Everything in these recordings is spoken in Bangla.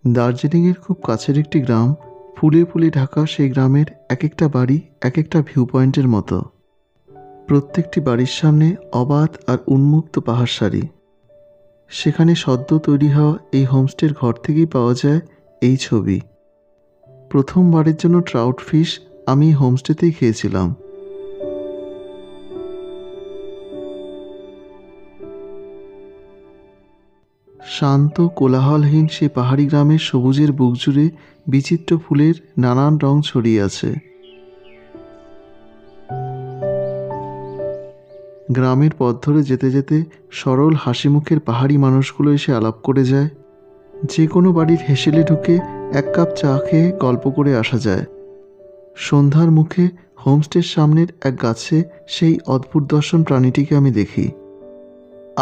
দার্জিলিংয়ের খুব কাছের একটি গ্রাম, ফুলে ফুলে ঢাকা। সেই গ্রামের এক একটা বাড়ি এক একটা ভিউ পয়েন্টের মতো। প্রত্যেকটি বাড়ির সামনে অবাধ আর উন্মুক্ত পাহাড় সারি। সেখানে সদ্য তৈরি হওয়া এই হোমস্টের ঘর থেকেই পাওয়া যায় এই ছবি। প্রথমবারের জন্য ট্রাউট ফিশ আমি হোমস্টেতেই খেয়েছিলাম। শান্ত কোলাহলহীন সেই পাহাড়ি গ্রামের সবুজের বুক জুড়ে বিচিত্র ফুলের নানান রং ছড়িয়ে আছে। গ্রামের পথ ধরে যেতে যেতে সরল হাসিমুখের পাহাড়ি মানুষগুলো এসে আলাপ করে যায়। যে কোনো বাড়ির হেসেলে ঢুকে এক কাপ চা খেয়ে গল্প করে আসা যায়। সন্ধ্যার মুখে হোমস্টের সামনের এক গাছে সেই অদ্ভুত দর্শন প্রাণীটিকে আমি দেখি।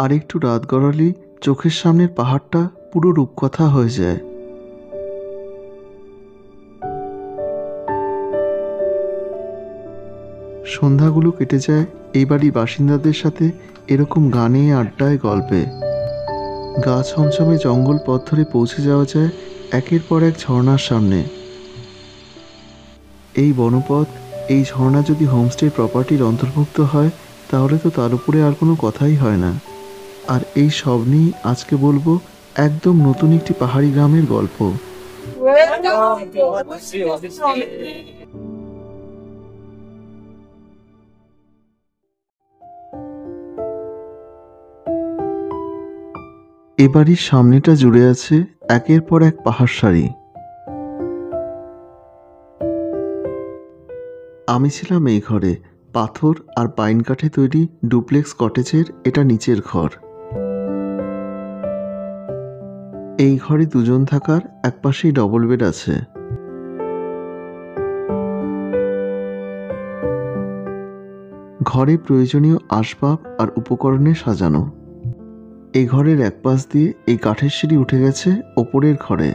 আর একটু রাত গড়ালেই চোখের সামনের পাহাড়টা পুরো রূপকথা হয়ে যায়। সন্ধ্যাগুলো কেটে যায় এই বাড়ির বাসিন্দাদের সাথে এরকম গানে, আড্ডায়, গল্পে। গা ছমছমে জঙ্গল পথ ধরে পৌঁছে যাওয়া যায় একের পর এক ঝর্ণার সামনে। এই বনপথ, এই ঝর্ণা যদি হোমস্টের প্রপার্টির অন্তর্ভুক্ত হয় তাহলে তো তার উপরে আর কোনো কথাই হয় না। আর এই সব নিয়েই আজকে বলবো একদম নতুন একটি পাহাড়ি গ্রামের গল্প। এ বাড়ির সামনেটা জুড়ে আছে একের পর এক পাহাড় সারি। আমি ছিলাম এই ঘরে, পাথর আর পাইন কাঠে তৈরি ডুপ্লেক্স কটেজের এটা নিচের ঘর। এই ঘরে দুজন থাকার একপাশেই ডবল বেড আছে। ঘরে প্রয়োজনীয় আসবাব আর উপকরণে সাজানো। এই ঘরের এক পাশ দিয়ে এই কাঠের সিঁড়ি উঠে গেছে ওপরের ঘরে।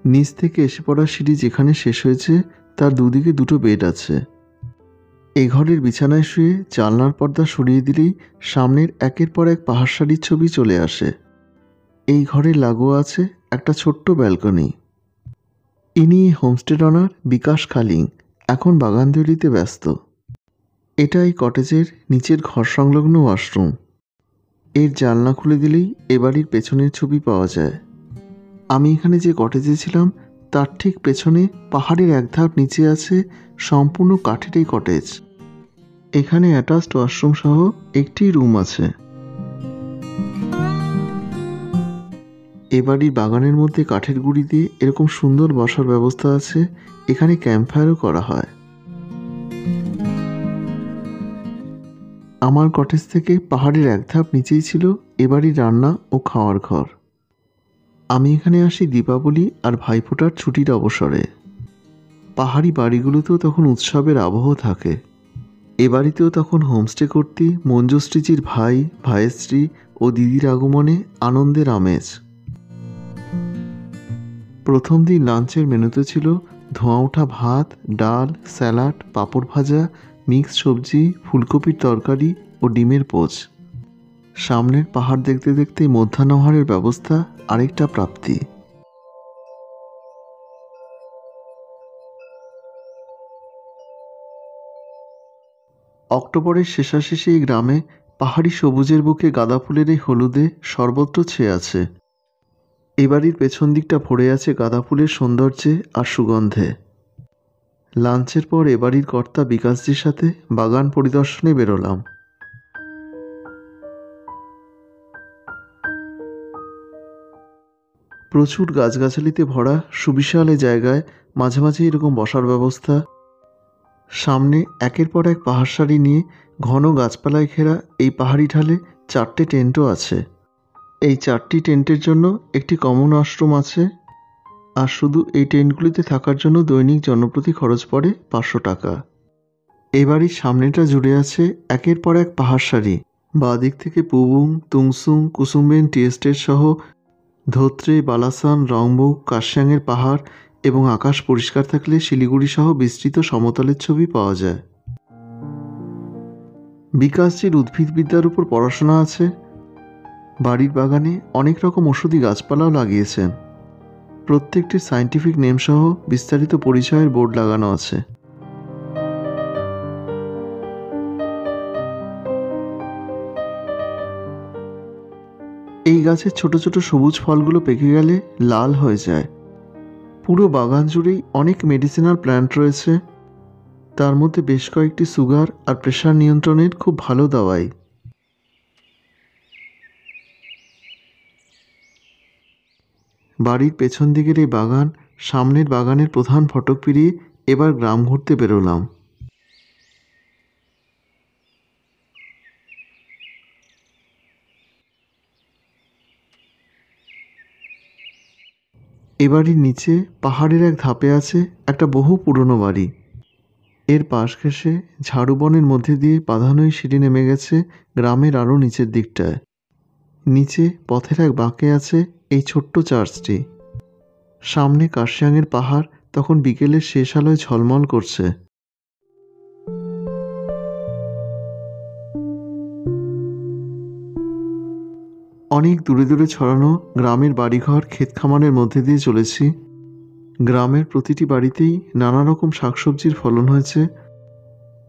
নিচ থেকে এসে পড়া সিঁড়ি যেখানে শেষ হয়েছে তার দুদিকে দুটো বেড আছে। এই ঘরের বিছানায় শুয়ে জানলার পর্দা সরিয়ে দিলেই সামনের একের পর এক পাহাড় সারির ছবি চলে আসে। এই ঘরের লাগোয়া আছে একটা ছোট্ট ব্যালকনি। ইনি হোমস্টের অনার বিকাশ খালিং, এখন বাগান তৈরিতে ব্যস্ত। এটা এই কটেজের নিচের ঘর সংলগ্ন ওয়াশরুম। এর জানলা খুলে দিলেই এ বাড়ির পেছনের ছবি পাওয়া যায়। আমি এখানে যে কটেজে ছিলাম তার ঠিক পেছনে পাহাড়ের এক ধাপ নিচে আছে সম্পূর্ণ কাঠের এই কটেজ। এখানে অ্যাটাচড ওয়াশরুম সহ একটি রুম আছে। এ বাড়ির বাগানের মধ্যে কাঠের গুঁড়ি দিয়ে এরকম সুন্দর বসার ব্যবস্থা আছে। এখানে ক্যাম্পফায়ারও করা হয়। আমার কটেজ থেকে পাহাড়ের এক ধাপ নিচেই ছিল এ বাড়ির রান্না ও খাওয়ার ঘর। আমি এখানে আসি দীপাবলি আর ভাইফোঁটার ছুটির অবসরে। পাহাড়ি বাড়িগুলোতেও তখন উৎসবের আবহ থাকে। এ বাড়িতেও তখন হোমস্টে করতে মঞ্জুশ্রীজির ভাই, ভাইয়ের স্ত্রী ও দিদির আগমনে আনন্দের আমেজ। প্রথম দিন লাঞ্চের মেনুতে ছিল ধোঁয়া ওঠা ভাত, ডাল, স্যালাড, পাঁপড় ভাজা, মিক্সড সবজি, ফুলকপির তরকারি ও ডিমের পোচ। সামনের পাহাড় দেখতে দেখতে মধ্যাহ্নাহারের ব্যবস্থা আরেকটা প্রাপ্তি। অক্টোবরের শেষাশেষি এই গ্রামে পাহাড়ি সবুজের বুকে গাঁদা ফুলের এই হলুদে সর্বত্র ছেয়ে আছে। এ বাড়ির পেছন দিকটা ভরে আছে গাঁদা ফুলের সৌন্দর্যে আর সুগন্ধে। লাঞ্চের পর এ বাড়ির কর্তা বিকাশজির সাথে বাগান পরিদর্শনে বেরোলাম। প্রচুর গাছগাছালিতে ভরা সুবিশাল এ জায়গায় মাঝে মাঝে এরকম বসার ব্যবস্থা। সামনে একের পর এক পাহাড় সারি নিয়ে ঘন গাছপালায় ঘেরা এই পাহাড়ি ঢালে 4টে টেন্টও আছে। এই 4টি টেন্টের জন্য একটি কমন ওয়াশরুম আছে। আর শুধু এই টেন্টগুলিতে থাকার জন্য দৈনিক জনপ্রতি খরচ পড়ে 500 টাকা। এই বাড়ির সামনেটা জুড়ে আছে একের পর এক পাহাড় সারি। বাঁ দিক থেকে পুবুং, তুংসুং, কুসুমবেন টি এস্টেট সহ ধোত্রে, বালাসান, রংবুক, কার্শিয়াংয়ের পাহাড় এবং আকাশ পরিষ্কার থাকলে শিলিগুড়ি সহ বিস্তৃত সমতলের ছবি পাওয়া যায়। বিকাশজির উদ্ভিদবিদ্যার উপর পড়াশোনা আছে। বাড়ির বাগানে অনেক রকম ওষুধি গাছপালাও লাগিয়েছেন। প্রত্যেকটির সায়েন্টিফিক নেমসহ বিস্তারিত পরিচয়ের বোর্ড লাগানো আছে। এই গাছের ছোট ছোট সবুজ ফলগুলো পেকে গেলে লাল হয়ে যায়। পুরো বাগান জুড়েই অনেক মেডিসিনাল প্ল্যান্ট রয়েছে, তার মধ্যে বেশ কয়েকটি সুগার আর প্রেশার নিয়ন্ত্রণের খুব ভালো দাওয়াই। বাড়ির পেছন দিকের এই বাগান, সামনের বাগানের প্রধান ফটক পেরিয়ে এবার গ্রাম ঘুরতে বেরোলাম। এ বাড়ির নিচে পাহাড়ের এক ধাপে আছে একটা বহু পুরনো বাড়ি। এর পাশ ঘেঁষে ঝাড়ুবনের মধ্যে দিয়ে বাঁধানোই সিঁড়ি নেমে গেছে গ্রামের আরও নিচের দিকটায়। নিচে পথের এক বাঁকে আছে এই ছোট্ট চার্চটি। সামনে কার্শিয়াংয়ের পাহাড় তখন বিকেলের শেষ আলোয় ঝলমল করছে। অনেক দূরে দূরে ছড়ানো গ্রামের বাড়িঘর ক্ষেত খামারের মধ্যে দিয়ে চলেছি। গ্রামের প্রতিটি বাড়িতেই নানা রকম শাকসবজির ফলন হয়েছে।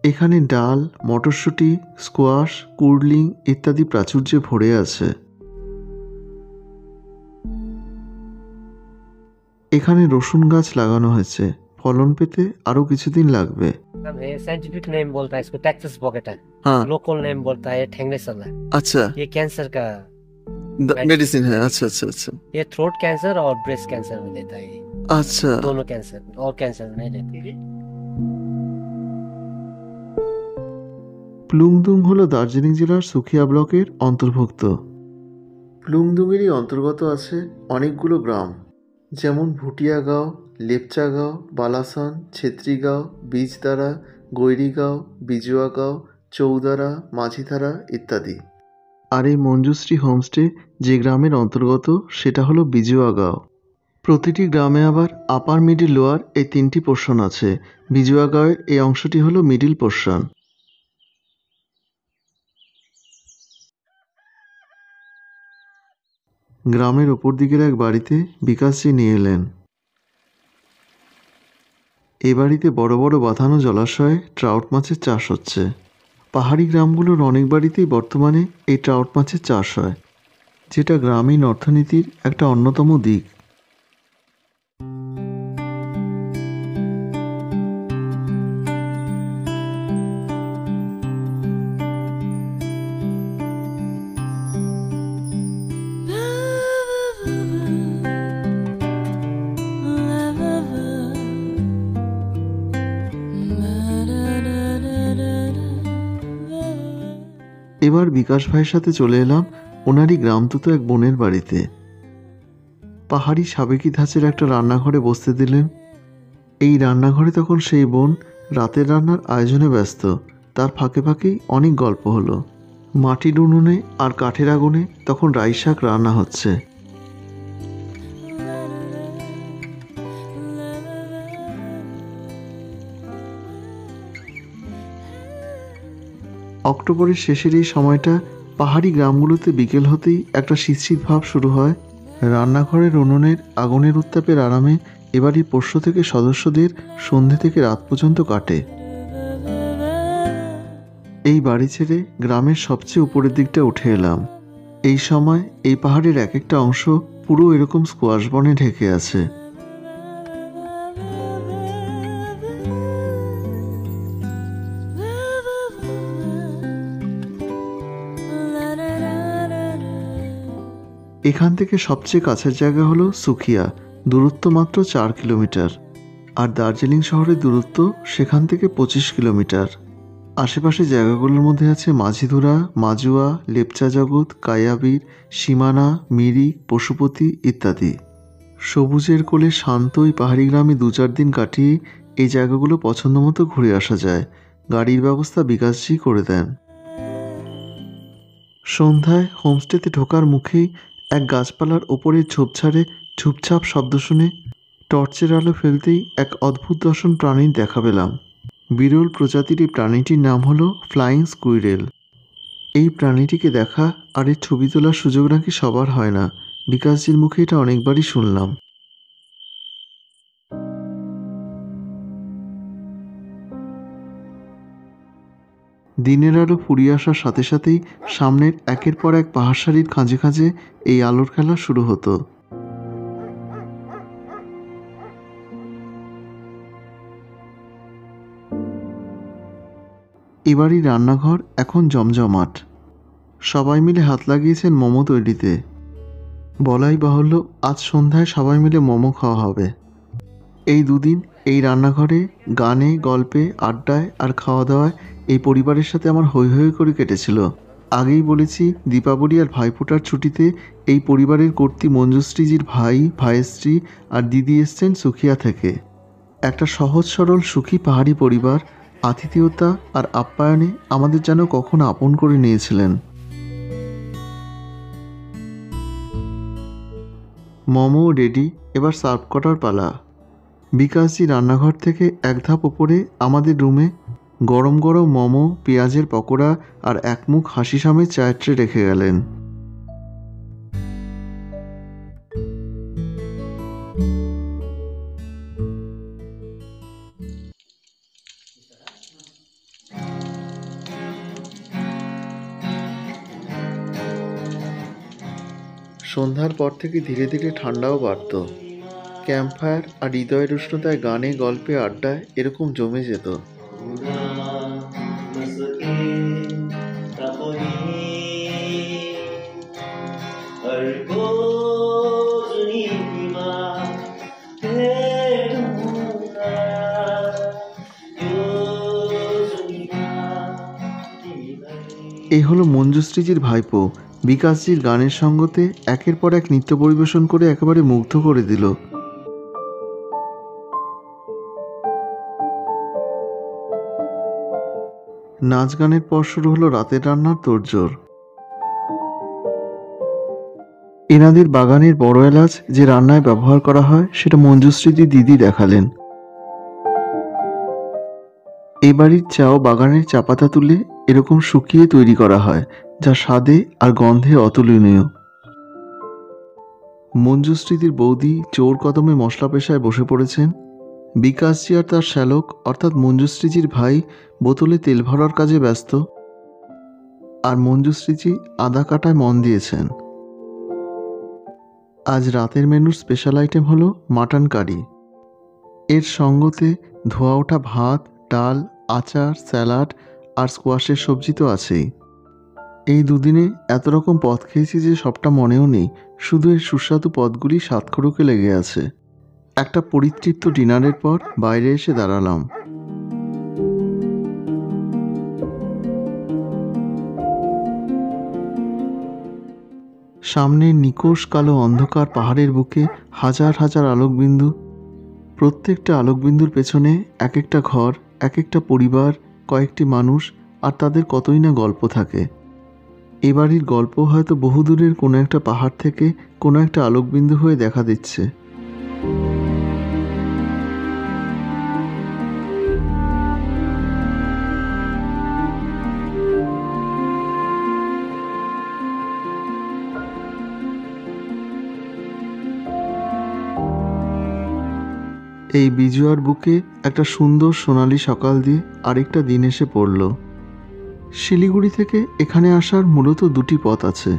এখানে ডাল, মটরশুঁটি, স্কোয়াশ, কুড়লিং ইত্যাদি প্রাচুর্যে ভরে আছে। এখানে রসুন গাছ লাগানো হয়েছে, ফলন পেতে আরো কিছুদিন লাগবে। साइंटिफिक नेम बोलता है इसको टैक्सस बॉकेटा। हाँ, लोकल नेम बोलता है ठेंगने सला। अच्छा, ये कैंसर का मेडिसिन है। अच्छा अच्छा अच्छा ये थ्रोट कैंसर और ब्रेस्ट कैंसर में देता है। अच्छा, दोनों कैंसर और कैंसर में नहीं देती। প্লুংদুং হল দার্জিলিং জেলার সুখিয়া ব্লকের অন্তর্ভুক্ত। প্লুংদুংয়েরই অন্তর্গত আছে অনেকগুলো গ্রাম, যেমন ভুটিয়াগাঁও, লেপচাগাঁও, বালাসন, ছেত্রীগাঁও, বীজদারা, গৈরিগাঁও, বিজুয়াগাঁও, চৌদারা, মাঝিধারা ইত্যাদি। আর এই মঞ্জুশ্রী হোমস্টে যে গ্রামের অন্তর্গত সেটা হলো বিজুয়াগাঁও। প্রতিটি গ্রামে আবার আপার, মিডিল, লোয়ার এই তিনটি পোর্শন আছে। বিজুয়াগাঁওয়ের এই অংশটি হলো মিডিল পোর্শন। গ্রামের ওপর দিকের এক বাড়িতে বিকাশজি নিয়ে এলেন। এ বাড়িতে বড় বড় বাঁধানো জলাশয়ে ট্রাউট মাছের চাষ হচ্ছে। পাহাড়ি গ্রামগুলোর অনেক বাড়িতেই বর্তমানে এই ট্রাউট মাছের চাষ হয়, যেটা গ্রামীণ অর্থনীতির একটা অন্যতম দিক। এবার বিকাশ ভাইয়ের সাথে চলে এলাম ওনারই গ্রামতুতো এক বোনের বাড়িতে। পাহাড়ি সাবেকি ধাঁচের একটা রান্নাঘরে বসতে দিলেন। এই রান্নাঘরে তখন সেই বোন রাতের রান্নার আয়োজনে ব্যস্ত। তার ফাঁকে ফাঁকেই অনেক গল্প হলো। মাটির উনুনে আর কাঠের আগুনে তখন রাই শাক রান্না হচ্ছে। অক্টোবরের শেষের এই সময়টা পাহাড়ি গ্রামগুলোতে বিকেল হতেই একটা শীত শীত ভাব শুরু হয়। রান্নাঘরের উনুনের আগুনের উত্তাপের আরামে এবারই পোষ্য থেকে সদস্যদের সন্ধে থেকে রাত পর্যন্ত কাটে। এই বাড়ি ছেড়ে গ্রামের সবচেয়ে উপরের দিকটা উঠে এলাম। এই সময় এই পাহাড়ের এক একটা অংশ পুরো এরকম স্কোয়াশ বনে ঢেকে আছে। এখান থেকে সবচেয়ে কাছের জায়গা হলো সুখিয়া, দূরত্ব মাত্র 4 কিলোমিটার। আর দার্জিলিং শহরের দূরত্ব সেখান থেকে 25 কিলোমিটার। আশেপাশে জায়গাগুলোর মধ্যে আছে মাঝিধুরা, মাজুয়া, লেপচা জগৎ, কায়াবীর, সীমানা, মিরিক, পশুপতি ইত্যাদি। সবুজের কোলে শান্ত এই পাহাড়ি গ্রামে 2-4 দিন কাটিয়ে এই জায়গাগুলো পছন্দ মতো ঘুরে আসা যায়। গাড়ির ব্যবস্থা বিকাশজি করে দেন। সন্ধ্যায় হোমস্টেতে ঢোকার মুখেই এক গাছপালার ওপরে ঝোপঝাড়ে ঝুপঝাপ শব্দ শুনে টর্চের আলো ফেলতেই এক অদ্ভুত দর্শন প্রাণীর দেখা পেলাম। বিরল প্রজাতির এই প্রাণীটির নাম হলো ফ্লাইং স্কুইরেল। এই প্রাণীটিকে দেখা আর এর ছবি তোলার সুযোগ নাকি সবার হয় না। বিকাশজির মুখে এটা অনেকবারই শুনলাম। দিনের আলো ফুরিয়ে আসার সাথে সাথেই সামনের একের পর এক পাহাড়সারির খাঁজে খাঁজে এই আলোর খেলা শুরু হতো। এবারই রান্নাঘর এখন জমজমাট। সবাই মিলে হাত লাগিয়েছেন মোমো তৈরিতে। বলাই বাহুল্য, আজ সন্ধ্যায় সবাই মিলে মোমো খাওয়া হবে। এই দুদিন এই রান্নাঘরে গানে, গল্পে, আড্ডায় আর খাওয়া দাওয়ায় এই পরিবারের সাথে আমার হৈ হৈ করে কেটেছিল। আগেই বলেছি, দীপাবলি আর ভাইফোঁটার ছুটিতে এই পরিবারের কর্ত্রী মঞ্জুশ্রীজির ভাই, ভাইয়ের স্ত্রী আর দিদি এসছেন সুখিয়া থেকে। একটা সহজ সরল সুখী পাহাড়ি পরিবার আতিথেয়তা আর আপ্যায়নে আমাদের যেন কখনো আপন করে নিয়েছিলেন। মোমো রেডি, এবার সার্ভ করার পালা। বিকাশজি রান্নাঘর থেকে এক ধাপ ওপরে আমাদের রুমে গরম গরম মোমো, পেঁয়াজের পকোড়া আর একমুখ হাসি সামের চায়ের ট্রে রেখে গেলেন। সন্ধ্যার পর থেকে ধীরে ধীরে ঠান্ডাও বাড়ত। ক্যাম্পফায়ার আর হৃদয়ের উষ্ণতায় গানে, গল্পে, আড্ডায় এরকম জমে যেত। এই হলো মঞ্জুশ্রীজির ভাইপো। বিকাশজির গানের সঙ্গতে একের পর এক নৃত্য পরিবেশন করে একেবারে মুগ্ধ করে দিল। নাচ গানের পর শুরু হলো রাতের রান্নার তোড়জোড়। এনাদের বাগানের বড় এলাচ যে রান্নায় ব্যবহার করা হয় সেটা মঞ্জুশ্রীজি দিদি দেখালেন। এই বাড়ির চাও বাগানের চা পাতা তুলে এরকম শুকিয়ে তৈরি করা হয়, যা স্বাদে আর গন্ধে অতুলনীয়। মঞ্জুশ্রীদির বৌদি চোর কদমে মশলা পেশায় বসে পড়েছেন। বিকাশজি আর তার শ্যালক অর্থাৎ মঞ্জুশ্রীজির ভাই বোতলে তেল ভরার কাজে ব্যস্ত, আর মঞ্জুশ্রীজি আদা কাটায় মন দিয়েছেন। আজ রাতের মেনুর স্পেশাল আইটেম হলো মাটন কারি। এর সঙ্গতে ধোয়া ওঠা ভাত, ডাল, আচার, স্যালাড আর স্কোয়াশের সবজি তো আছেই। এই দুদিনে এত রকম পদ খেয়েছি যে সবটা মনেও নেই, শুধু এর সুস্বাদু পদগুলি সাতখরুকে লেগে আছে। একটা পরিতৃপ্ত ডিনারের পর বাইরে এসে দাঁড়ালাম। সামনে নিকোষ কালো অন্ধকার পাহাড়ের বুকে হাজার হাজার আলোকবিন্দু। প্রত্যেকটা আলোকবিন্দুর পেছনে এক একটা ঘর, এক একটা পরিবার, কয়েকটি মানুষ আর তাদের কতই না গল্প থাকে। এ বাড়ির গল্প হয়তো বহুদূরের কোনো একটা পাহাড় থেকে কোনো একটা আলোকবিন্দু হয়ে দেখা দিচ্ছে। এই বিজুয়ার বুকে একটা সুন্দর সোনালি সকাল দিয়ে আরেকটা দিন এসে পড়ল। শিলিগুড়ি থেকে এখানে আসার মূলত দুটি পথ আছে।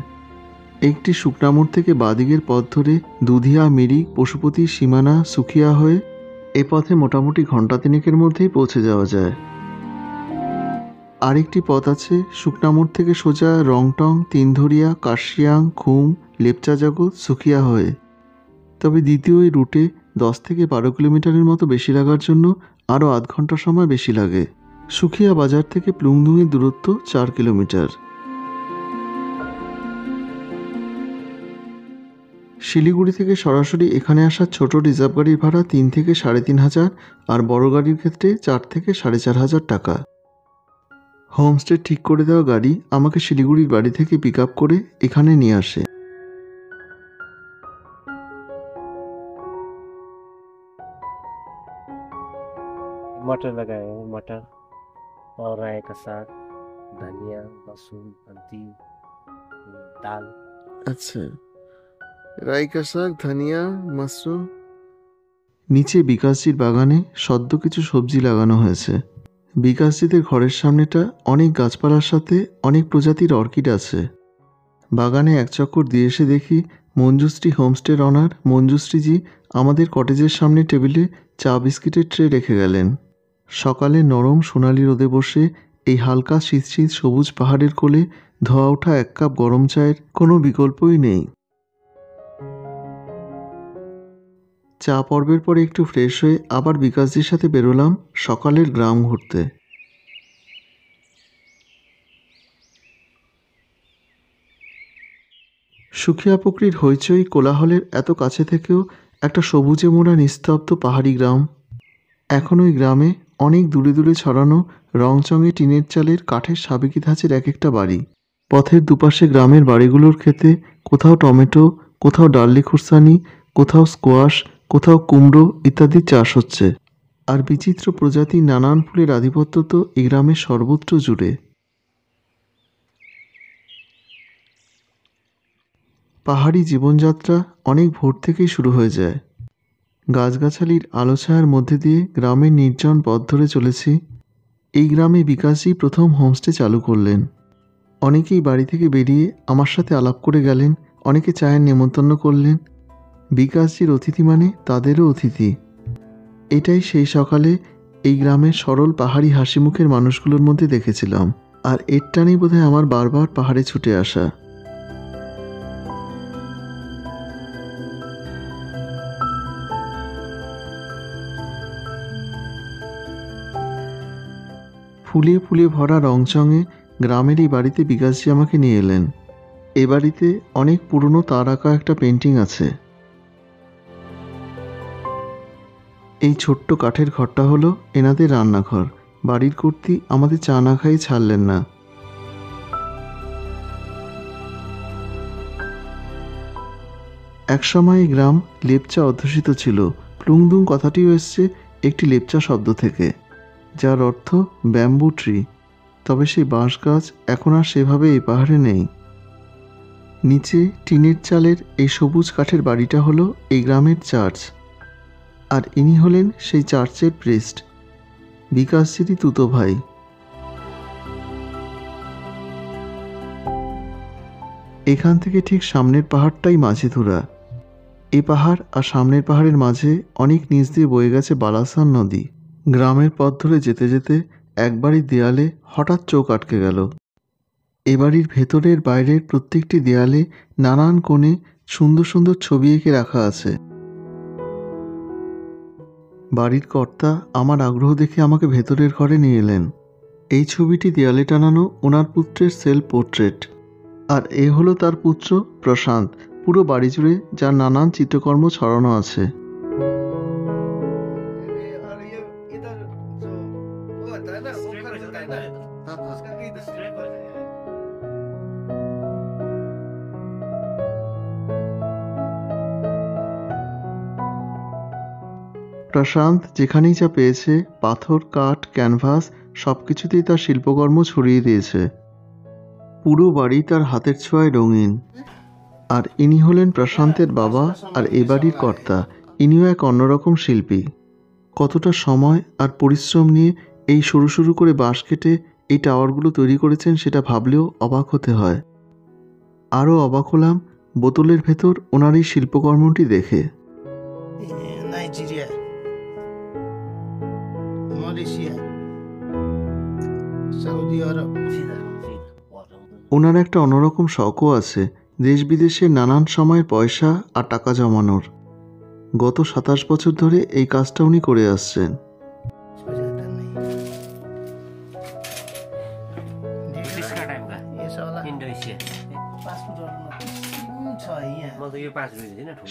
একটি শুকনামোড় থেকে বাদিকের পথ ধরে দুধিয়া, মিরিক, পশুপতি, সীমানা, সুখিয়া হয়ে এ পথে মোটামুটি ঘন্টা তিনেকের মধ্যেই পৌঁছে যাওয়া যায়। আরেকটি পথ আছে শুকনামোড় থেকে সোজা রংটং, তিনধরিয়া, কার্শিয়াং, খুম, লেপচা জগৎ, সুখিয়া হয়ে। তবে দ্বিতীয় এই রুটে 10 থেকে 12 কিলোমিটারের মতো বেশি লাগার জন্য আরও আধ ঘন্টা সময় বেশি লাগে। সুখিয়া বাজার থেকে প্লুংদুংয়ের দূরত্ব 4 কিলোমিটার। শিলিগুড়ি থেকে সরাসরি এখানে আসার ছোট রিজার্ভ গাড়ির ভাড়া 3 থেকে 3,500 আর বড় গাড়ির ক্ষেত্রে 4 থেকে 4,500 টাকা। হোমস্টে ঠিক করে দেওয়া গাড়ি আমাকে শিলিগুড়ির বাড়ি থেকে পিক আপ করে এখানে নিয়ে আসে। मटर लगाए हैं, मटर और राई का साग, धनिया लहसुन हल्दी दाल আচ্ছা, রাইকা শাক, ধনিয়া, মাশরুম। নিচে বিকাশজির বাগানে সদ্য কিছু সবজি লাগানো হয়েছে। বিকাশজিদের ঘরের সামনেটা অনেক গাছপালার সাথে অনেক প্রজাতির অর্কিড আছে। বাগানে এক চক্কর দিয়ে এসে দেখি মঞ্জুশ্রী হোমস্টের অনার মঞ্জুশ্রীজি আমাদের কটেজের সামনে টেবিলে চা বিস্কিটের ট্রে রেখে গেলেন। সকালে নরম সোনালি রোদে বসে এই হালকা শীত শীত সবুজ পাহাড়ের কোলে ধোয়া ওঠা এক কাপ গরম চায়ের কোনো বিকল্পই নেই। চা পর্বের পরে একটু ফ্রেশ হয়ে আবার বিকাশজির সাথে বেরোলাম সকালের গ্রাম ঘুরতে। সুখিয়া পুকুরির হইচই কোলাহলের এত কাছে থেকেও একটা সবুজে মোড়া নিস্তব্ধ পাহাড়ি গ্রাম। এখন ওই গ্রামে অনেক দূরে দূরে ছড়ানো রংচঙে টিনের চালের কাঠের সাবেকি ধাঁচের এক একটা বাড়ি। পথের দুপাশে গ্রামের বাড়িগুলোর ক্ষেতে কোথাও টমেটো, কোথাও ডার্লি খুরসানি, কোথাও স্কোয়াশ, কোথাও কুমড়ো ইত্যাদি চাষ হচ্ছে। আর বিচিত্র প্রজাতির নানান ফুলের আধিপত্য তো এই গ্রামের সর্বত্র জুড়ে। পাহাড়ি জীবনযাত্রা অনেক ভোর থেকেই শুরু হয়ে যায়। গাছগাছালির আলো ছায়ার মধ্যে দিয়ে গ্রামের নির্জন পথ ধরে চলেছি। এই গ্রামে বিকাশজি প্রথম হোমস্টে চালু করলেন। অনেকেই বাড়ি থেকে বেরিয়ে আমার সাথে আলাপ করে গেলেন, অনেকে চায়ের নেমন্তন্ন করলেন। বিকাশজির অতিথি মানে তাদেরও অতিথি। এটাই সেই সকালে এই গ্রামের সরল পাহাড়ি হাসিমুখের মানুষগুলোর মধ্যে দেখেছিলাম। আর এর টানেই বোধহয় আমার বারবার পাহাড়ে ছুটে আসা। ফুলে ফুলে ভরা রংচঙে গ্রামের এই বাড়িতে বিকাশজি আমাকে নিয়ে এলেন। এ বাড়িতে অনেক পুরনো তার আঁকা একটা পেন্টিং আছে। এই ছোট্ট কাঠের ঘরটা হলো এনাদের রান্নাঘর। বাড়ির কর্ত্রী আমাদের চা না খাই ছাড়লেন না। একসময় এই গ্রাম লেপচা অধ্যুষিত ছিল। প্লুংদুং কথাটিও এসছে একটি লেপচা শব্দ থেকে, যার অর্থ ব্যাম্বু ট্রি। তবে সেই বাঁশ গাছ এখন আর সেভাবে এই পাহাড়ে নেই। নিচে টিনের চালের এই সবুজ কাঠের বাড়িটা হলো এই গ্রামের চার্চ। আর ইনি হলেন সেই চার্চের প্রিস্ট, বিকাশজিরই তুতো ভাই। এখান থেকে ঠিক সামনের পাহাড়টাই মাঝিধুরা। এই পাহাড় আর সামনের পাহাড়ের মাঝে অনেক নিচ দিয়ে বয়ে গেছে বালাসান নদী। গ্রামের পথ ধরে যেতে যেতে একবারই দেয়ালে হঠাৎ চোখ আটকে গেল। এ বাড়ির ভেতরের বাইরের প্রত্যেকটি দেয়ালে নানান কোণে সুন্দর সুন্দর ছবি এঁকে রাখা আছে। বাড়ির কর্তা আমার আগ্রহ দেখে আমাকে ভেতরের ঘরে নিয়ে এলেন। এই ছবিটি দেয়ালে টানানো ওনার পুত্রের সেলফ পোর্ট্রেট। আর এ হলো তার পুত্র প্রশান্ত, পুরো বাড়ি জুড়ে যার নানান চিত্রকর্ম ছড়ানো আছে। প্রশান্ত যেখানেই যা পেয়েছে পাথর, কাঠ, ক্যানভাস সবকিছুতেই তার শিল্পকর্ম ছড়িয়ে দিয়েছে। পুরো বাড়ি তার হাতের ছোঁয়ায় রঙিন। আর ইনি হলেন প্রশান্তের বাবা আর এ বাড়ির কর্তা। ইনিও এক অন্যরকম শিল্পী। কতটা সময় আর পরিশ্রম নিয়ে এই সরু সরু করে বাঁশ কেটে এই টাওয়ারগুলো তৈরি করেছেন সেটা ভাবলেও অবাক হতে হয়। আরও অবাক হলাম বোতলের ভেতর ওনার এই শিল্পকর্মটি দেখে। নাইজেরিয়া, মালয়েশিয়া, সৌদি আরব। ওনার একটা অন্যরকম শখও আছে, দেশ বিদেশের নানান সময়ের পয়সা আর টাকা জমানোর। গত 27 বছর ধরে এই কাজটা উনি করে আসছেন।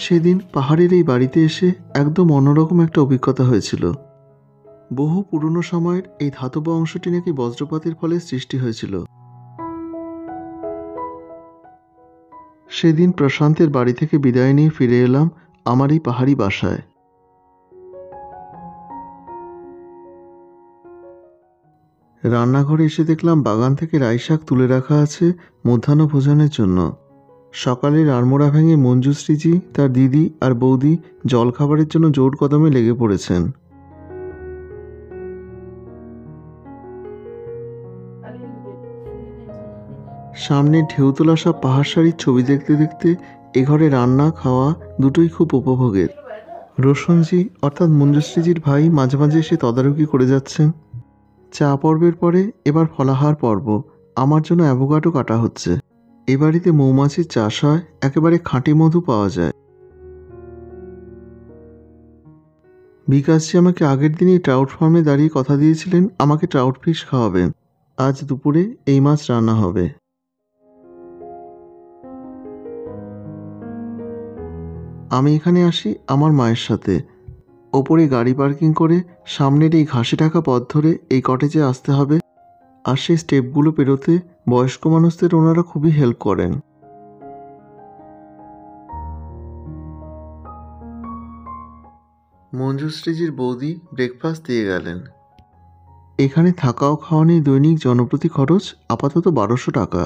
সেদিন পাহাড়ের এই বাড়িতে এসে একদম অন্যরকম একটা অভিজ্ঞতা হয়েছিল। বহু পুরনো সময়ের এই ধাতব অংশটি নাকি বজ্রপাতের ফলে সৃষ্টি হয়েছিল। সেদিন প্রশান্তের বাড়ি থেকে বিদায় নিয়ে ফিরে এলাম আমার এই পাহাড়ি বাসায়। রান্নাঘরে এসে দেখলাম বাগান থেকে রাই শাক তুলে রাখা আছে মধ্যাহ্ন ভোজনের জন্য। সকালের আড়মোড়া ভেঙে মঞ্জুশ্রীজি, তার দিদি আর বৌদি জলখাবারের জন্য জোর কদমে লেগে পড়েছেন। সামনে ঢেউ তোলা সব পাহাড় সারির ছবি দেখতে দেখতে এ ঘরে রান্না খাওয়া দুটোই খুব উপভোগের। রোশনজি অর্থাৎ মঞ্জুশ্রীজির ভাই মাঝে মাঝে এসে তদারকি করে যাচ্ছেন। চা পর্বের পরে এবার ফলাহার পর্ব। আমার জন্য অ্যাভোকাডো কাটা হচ্ছে। এ বাড়িতে মৌমাছির চাষ হয়, একেবারে খাঁটি মধু পাওয়া যায়। বিকাশজি আমাকে আগের দিনই ট্রাউট ফার্মে দাঁড়িয়ে কথা দিয়েছিলেন আমাকে ট্রাউট ফিশ খাওয়াবেন। আজ দুপুরে এই মাছ রান্না হবে। আমি এখানে আসি আমার মায়ের সাথে। ওপরে গাড়ি পার্কিং করে সামনের এই ঘাসে ঢাকা পথ ধরে এই কটেজে আসতে হবে। আর সেই স্টেপগুলো পেরোতে বয়স্ক মানুষদের ওনারা খুবই হেল্প করেন। মঞ্জুশ্রীজির বৌদি ব্রেকফাস্ট দিয়ে গেলেন। এখানে থাকা ও খাওয়া নিয়ে দৈনিক জনপ্রতি খরচ আপাতত 1200 টাকা।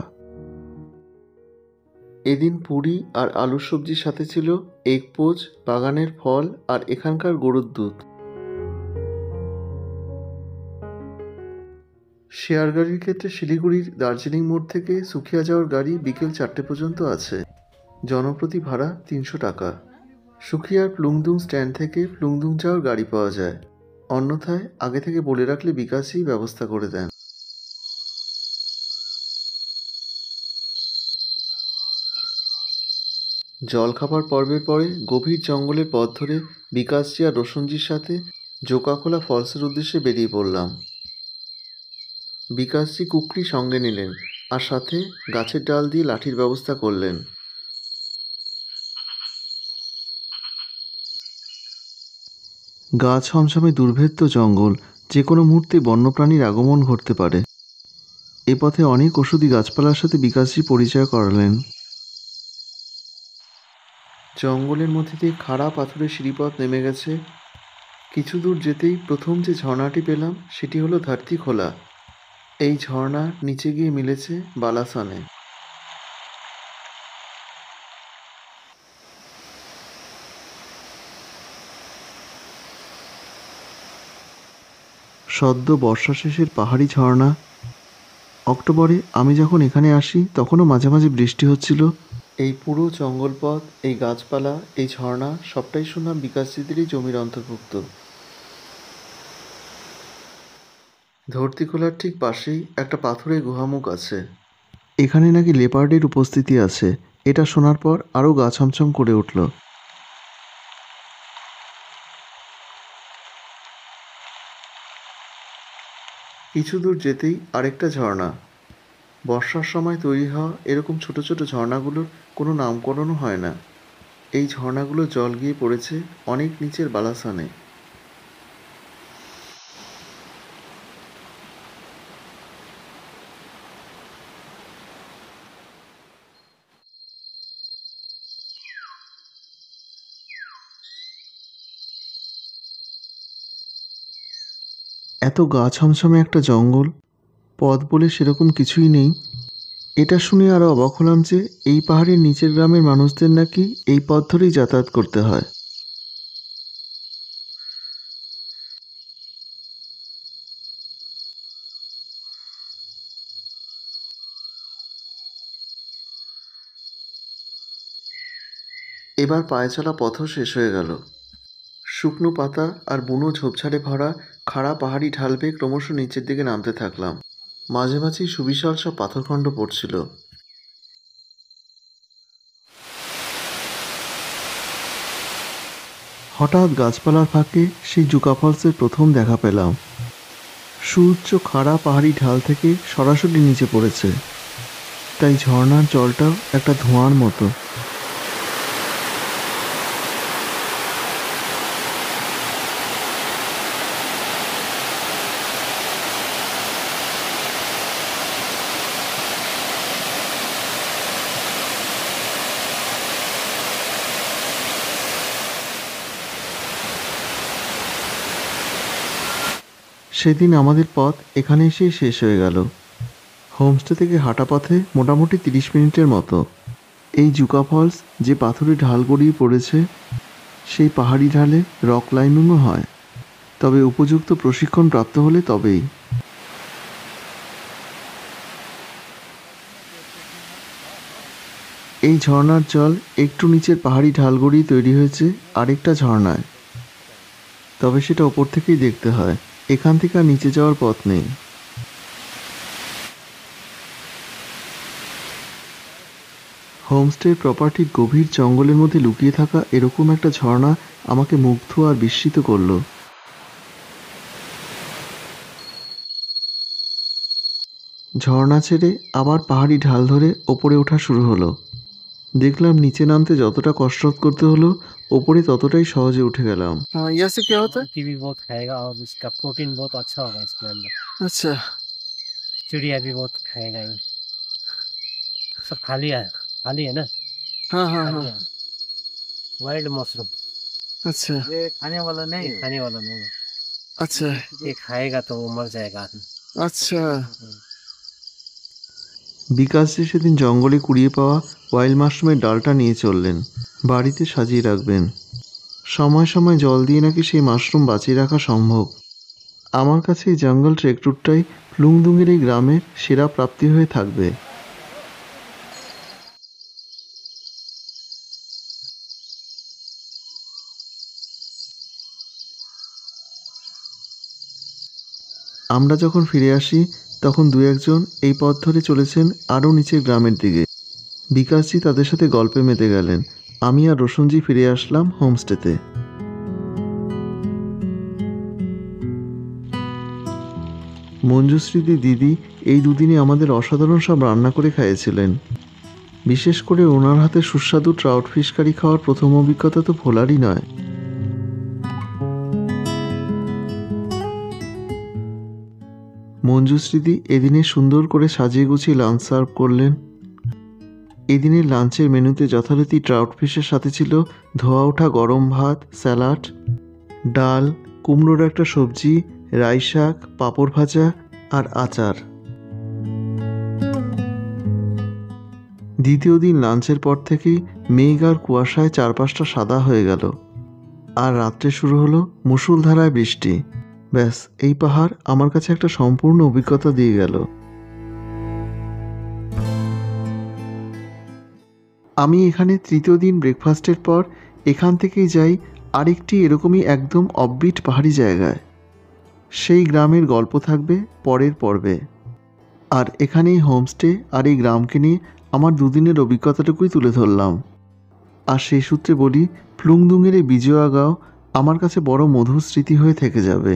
এদিন পুরি আর আলুর সবজির সাথে ছিল এগ পোচ, বাগানের ফল আর এখানকার গরুর দুধ। শেয়ার গাড়ির ক্ষেত্রে শিলিগুড়ির দার্জিলিং মোড় থেকে সুখিয়া যাওয়ার গাড়ি বিকেল 4টে পর্যন্ত আছে। জনপ্রতি ভাড়া 300 টাকা। সুখিয়ার প্লুংদুং স্ট্যান্ড থেকে প্লুংদুং যাওয়ার গাড়ি পাওয়া যায়। অন্যথায় আগে থেকে বলে রাখলে বিকাশই ব্যবস্থা করে দেন। জলখাবার পর্বের পরে গভীর জঙ্গলের পথ ধরে বিকাশজি আর রোশনজির সাথে জোকাখোলা ফলসের উদ্দেশ্যে বেরিয়ে পড়লাম। বিকাশজি কুকরি সঙ্গে নিলেন আর সাথে গাছের ডাল দিয়ে লাঠির ব্যবস্থা করলেন। গা ছমছমে দুর্ভেদ্য জঙ্গল, যে কোনো মুহূর্তে বন্যপ্রাণীর আগমন ঘটতে পারে। এ পথে অনেক ওষুধি গাছপালার সাথে বিকাশজি পরিচয় করালেন। জঙ্গলের মধ্যে দিয়ে খাড়া পাথরের সিঁড়িপথ নেমে গেছে। কিছু দূর যেতেই প্রথম যে ঝর্ণাটি পেলাম সেটি হলো ধরতি খোলা। এই ঝর্ণার নিচে গিয়ে মিলেছে বালাসনে। সদ্য বর্ষা শেষের পাহাড়ি ঝর্ণা। অক্টোবরে আমি যখন এখানে আসি তখনও মাঝে মাঝে বৃষ্টি হচ্ছিল। এই পুরো জঙ্গলপথ, এই গাছপালা, এই ঝর্ণা সবটাই শুনলাম বিকাশজিদেরই জমির অন্তর্ভুক্ত। ধরতিখোলার ঠিক পাশেই একটা পাথরের গুহামুখ আছে। এখানে নাকি লেপার্ডের উপস্থিতি আছে। এটা শোনার পর আরও গা ছমছম করে উঠল। কিছু দূর যেতেই আরেকটা ঝর্ণা। বর্ষার সময় তৈরি হওয়া এরকম ছোট ছোট ঝর্ণাগুলোর কোনো নামকরণও হয় না। এই ঝর্ণাগুলো জল গিয়ে পড়েছে অনেক নিচের বালাসানে। এত গা ছমছমে একটা জঙ্গল, পথ বলে সেরকম কিছুই নেই। এটা শুনে আরও অবাক হলাম যে এই পাহাড়ের নিচের গ্রামের মানুষদের নাকি এই পথ ধরেই যাতায়াত করতে হয়। এবার পায়ে চলা পথও শেষ হয়ে গেল। শুকনো পাতা আর বুনো ঝোপঝাড়ে ভরা খাড়া পাহাড়ি ঢাল বেয়ে ক্রমশ নিচের দিকে নামতে থাকলাম। মাঝে মাঝেই সুবিশাল সব পাথরখণ্ড পড়ছিল। হঠাৎ গাছপালার ফাঁকে সেই জুকা ফলসের প্রথম দেখা পেলাম। সুউচ্চ খাড়া পাহাড়ি ঢাল থেকে সরাসরি নিচে পড়েছে, তাই ঝর্ণার জলটাও একটা ধোঁয়ার মতো। সেদিন আমাদের পথ এখানে এসেই শেষ হয়ে গেল। হোমস্টে থেকে হাঁটা পথে মোটামুটি 30 মিনিটের মতো। এই জুকা ফলস যে পাথুরে ঢাল গড়িয়ে পড়েছে, সেই পাহাড়ি ঢালে রক ক্লাইম্বিংও হয়, তবে উপযুক্ত প্রশিক্ষণ প্রাপ্ত হলে তবেই। এই ঝর্ণার জল একটু নিচের পাহাড়ি ঢাল গড়িয়ে তৈরি হয়েছে আরেকটা ঝর্ণায়, তবে সেটা ওপর থেকেই দেখতে হয়, এখান থেকে আর নিচে যাওয়ার পথ নেই। হোমস্টের প্রপার্টির গভীর জঙ্গলের মধ্যে লুকিয়ে থাকা এরকম একটা ঝর্ণা আমাকে মুগ্ধ আর বিস্মিত করলো। ঝর্ণা ছেড়ে আবার পাহাড়ি ঢাল ধরে ওপরে ওঠা শুরু হলো। দেখলাম নিচে নামতে যতটা কসরত করতে হলো, ওপরে ততটাই সহজে উঠে গেলাম। यहाँ से क्या होता है? की भी बहुत खाएगा और इसका प्रोटीन बहुत अच्छा होगा इसके अंदर। अच्छा, चिड़िया भी बहुत खाएगा ये। सब खाली है ना? हाँ हाँ हाँ, वाइल्ड मशरूम अच्छा ये खाने वाला नहीं है। अच्छा ये खाएगा तो वो मर जाएगा आदमी। अच्छा। বিকাশজি সেদিন জঙ্গলে কুড়িয়ে পাওয়া ওয়াইল্ড মাশরুমের ডালটা নিয়ে চললেন, বাড়িতে সাজিয়ে রাখবেন। সময় সময় জল দিয়ে নাকি সেই মাশরুম বাঁচিয়ে রাখা সম্ভব। আমার কাছে এই জঙ্গল ট্রেক রুটটাই প্লুংদুংয়ের এই গ্রামের সেরা প্রাপ্তি হয়ে থাকবে। আমরা যখন ফিরে আসি তখন দু একজন এই পথ ধরে চলেছেন আরও নিচের গ্রামের দিকে। বিকাশজি তাদের সাথে গল্পে মেতে গেলেন, আমি আর রোশনজি ফিরে আসলাম হোমস্টেতে। মঞ্জুশ্রীদি দিদি এই দুদিনে আমাদের অসাধারণ সব রান্না করে খাইয়েছিলেন। বিশেষ করে ওনার হাতে সুস্বাদু ট্রাউট ফিশ কারি খাওয়ার প্রথম অভিজ্ঞতা তো ভোলারই নয়। মঞ্জুশ্রীদি এদিনে সুন্দর করে সাজিয়ে গুছিয়ে লাঞ্চ সার্ভ করলেন। এদিনের লাঞ্চের মেনুতে যথারীতি ট্রাউট ফিশের সাথে ছিল ধোয়া ওঠা গরম ভাত, স্যালাড, ডাল, কুমড়োর একটা সবজি, রাই শাক, পাঁপড় ভাজা আর আচার। দ্বিতীয় দিন লাঞ্চের পর থেকেই মেঘ আর কুয়াশায় চারপাশটা সাদা হয়ে গেল, আর রাত্রে শুরু হলো মুষলধারায় বৃষ্টি। ব্যাস, এই পাহাড় আমার কাছে একটা সম্পূর্ণ অভিজ্ঞতা দিয়ে গেল। আমি এখানে তৃতীয় দিন ব্রেকফাস্টের পর এখান থেকেই যাই আরেকটি এরকমই একদম অফবিট পাহাড়ি জায়গায়। সেই গ্রামের গল্প থাকবে পরের পর্বে। আর এখানেই হোমস্টে আর এই গ্রামকে নিয়ে আমার দুদিনের অভিজ্ঞতাটুকুই তুলে ধরলাম। আর সেই সূত্রে বলি, প্লুংদুংয়ের এই বিজয়া গাঁও আমার কাছে বড় মধুর স্মৃতি হয়ে থেকে যাবে।